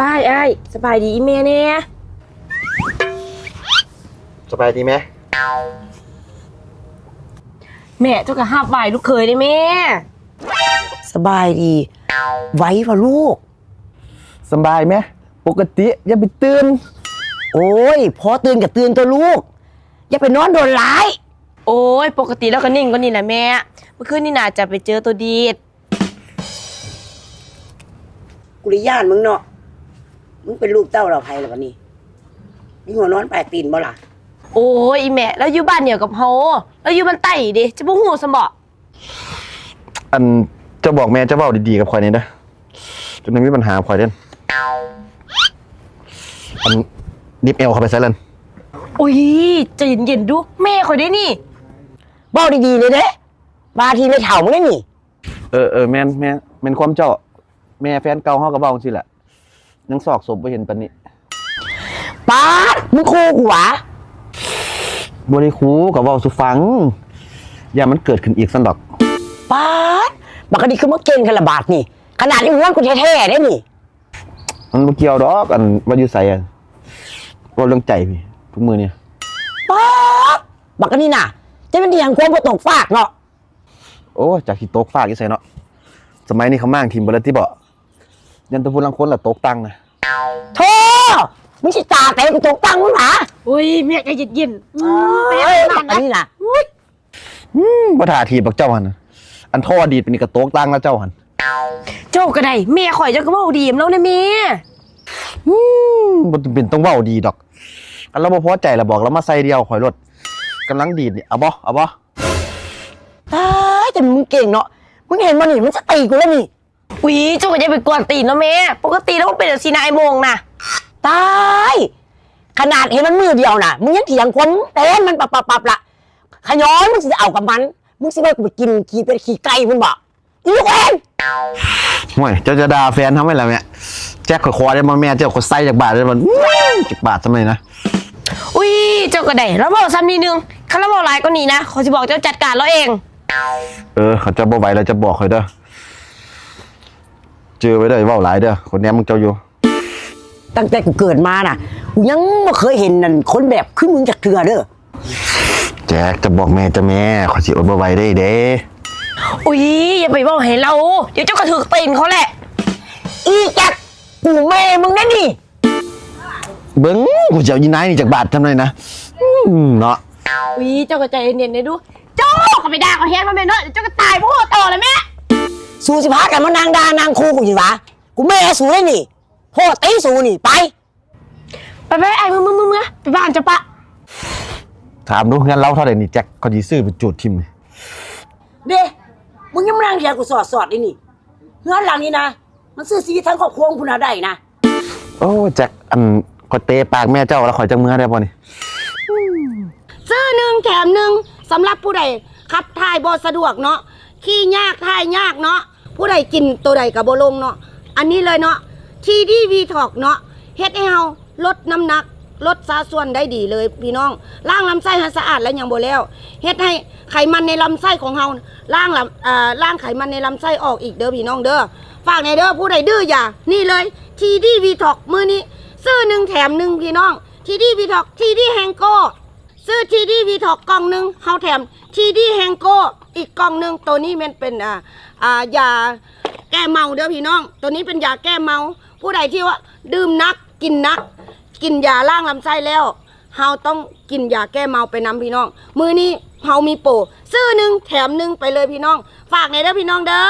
อ้ายสบายดีอีเมเนี่ยสบายดีไหมแม่เจ้าก็ห้าบ่ายลูกเคยได้แม่สบายดีไหวป่ะลูกสบายไหมปกติอย่าไปตื่นโอ้ยพอตื่นกับตื่นตัวลูกอย่าไปนอนโดนร้ายโอ้ยปกติแล้วก็นิ่งก็นี่แหละแม่เมื่อคืนนี่น่าจะไปเจอตัวดีดกุริย่านมึงเนาะมึงเป็นลูกเต้าเราใครหรอวันนี้มีหัวนอนแปลกตีนบ่ล่ะโอ้ยอีแม่แล้วอยู่บ้านเดียวกับเฮาแล้วอยู่บ้านใต้ดิจะบ่ฮู้ซะบ่อันจะบอกแม่จะเว้าดีๆกับข่อยนี่นะจนมีปัญหาข่อยเด่นอันนิบเอวเข้าไปซะเลยโอ้ยใจเย็นๆดูแม่ข่อยได้นี่เบ้าดีๆเลยเด้บาทีไม่เถ่ามึงได้นี่แม่นความเจ้าแม่แฟนเก่าเฮาก็เว้าจังซี่แหละยังซอกศพบ่เห็นปานนี้ป๊าดมึงคู่กูหวะบ่ได้คูก็เว้าสู่ฟังอย่ามันเกิดขึ้นอีกซั่นดอกป๊าดบักกะดิคือมึงเก่งกันละบาทนี่ขนาดนี้มึงว่ากูแท้ๆได้นี่มันบ่เกี่ยวดอกอันว่าอยู่ไสอ่ะบ่เรื่องใจพี่ทุกมื้อนี่ป๊าดบักกะนี่น่ะจะเป็นที่หังความบ่ตกฟากเนาะโอ้จากที่ตกฟากอยู่ไสเนาะสมัยนี้เขามั่างทีมบ่แล้วที่บ่ยันตะพูลังคนละตกตังนะโธ่มึงสิตาแต่กูตกตังมึงหรอโอ้ยแม่ใจเย็นๆแม่บักกะนี่น่ะบ่ท่าทีบักเจ้าหั่นอันท่อดีดเป็นนี่ก็ตกตังแล้วเจ้าหั่นเจ้าก็ได้แม่ข่อยเจ้าก็เว้าดีแล้วนะแม่บ่เป็นต้องเว้าดีดอกอันเราบ่พอใจแล้วบอกเรามาใส่เดียวข่อยรถกำลังดีดนี่เอาบ่ตายแต่มึงเก่งเนาะมึงเห็นบ่นี่มันจะตีกูแล้วนี่อุ๊ยเจ้าก็อย่าไปกวนตีนเนาะแม่ปกติแล้วมันเป็นสินายโมงน่ะตายขนาดเห็นมันมือเดียวน่ะมึงยังเถียงคนแต่มันปับละขย้อนมึงสิเอากับมันมึงสิไปกูไปกินขี้เป็ดขี้ไก่มึงบอกอีลูกเองห่วยเจ้าจะด่าแฟนทำไมล่ะแม่แจ็คข่อยคอได้บ่แม่เจ้าข่อยใส่จากบาทได้บ่จากบาททำไมนะอุ๊ยเจ้าก็ได้แล้วบอกซ้ำนิดนึงคันแล้วบอกหลายก็นี่นะขอสิบอกเจ้าจัดการแล้วเองเขาจะบ่ไหวแล้วจะบอกข่อยเด้อเจอไว้เด้อเว้าหลายเด้อคนนี้มึงเจ้าอยู่ตั้งแต่กูเกิดมาน่ะกูยังไม่เคยเห็นนั่นคนแบบขึ้นมึงจากเถื่อเด้อแจ็คจะบอกแม่จะแม่ขอสิอดบ่ไหวได้เด้อุ๊ยอย่าไปบอกให้เราเดี๋ยวเจ้ากระถือตีนเขาแหละอีแจ็คกูแม่มึงนั่นนี่เบิ้งกูจะเอายีนายนี่จากบาททำไมนะเนาะอุ๊ยเจ้าก็ใจเย็นๆดูเจ้าก็ไปด่าเขาแฮนมาแม่เนาะเจ้าก็ตายพวกหัวต่อเลยแม่สู้สิพากันมานางดานางคู่กูอยู่วะกูแม่สู้ได้นี่โหตีสู้นี่ไปไอ้มึงไปบ้านจะปะถามดูงั้นเล่าเท่าไหร่นี่แจ็คเขาจีซื้อเป็นจูดทิมนี่เด้มึงยังมานั่งเถียงกูสอดได้นี่เงื่อนหลังนี้นะมันซื้อซีทั้งครอบครัวคุณน่ะได้นะโอ้แจ็คอันขอเตะปากแม่เจ้าแล้วขอจังมือได้ป่ะนี่ซื้อ1 แถม 1สำหรับผู้ใดขับถ่ายบ่สะดวกเนาะขี้ยากถ่ายยากเนาะผู้ใดกินตัวใดกับบ่ลงเนาะอันนี้เลยเนาะทีดีวีท็อกเนาะเฮ็ดให้เฮาลดน้ำหนักลดสัดส่วนได้ดีเลยพี่น้องล้างลำไส้ให้สะอาดแล้วยังบ่แล้วเฮ็ดให้ไขมันในลำไส้ของเฮาล้างไขมันในลำไส้ออกอีกเด้อพี่น้องเด้อฝากในเด้อผู้ใดดื้ออย่านี่เลยทีดีวีท็อกมื้อนี้ซื้อ1 แถม 1พี่น้องทีดีวีท็อกทีดีแฮงโก้ซื้อทีดีวีท็อกกล่องนึงเฮาแถมทีดีแฮงโก้อีกกล่องนึงตัวนี้มันเป็นยาแก้เมาเด้อพี่น้องตัวนี้เป็นยาแก้เมาผู้ใดที่ว่าดื่มนักกินนักกินยาล้างลำไส้แล้วเฮาต้องกินยาแก้เมาไปนำพี่น้องมื้อนี้เฮามีโปรซื้อ1 แถม 1ไปเลยพี่น้องฝากในเด้อพี่น้องเด้อ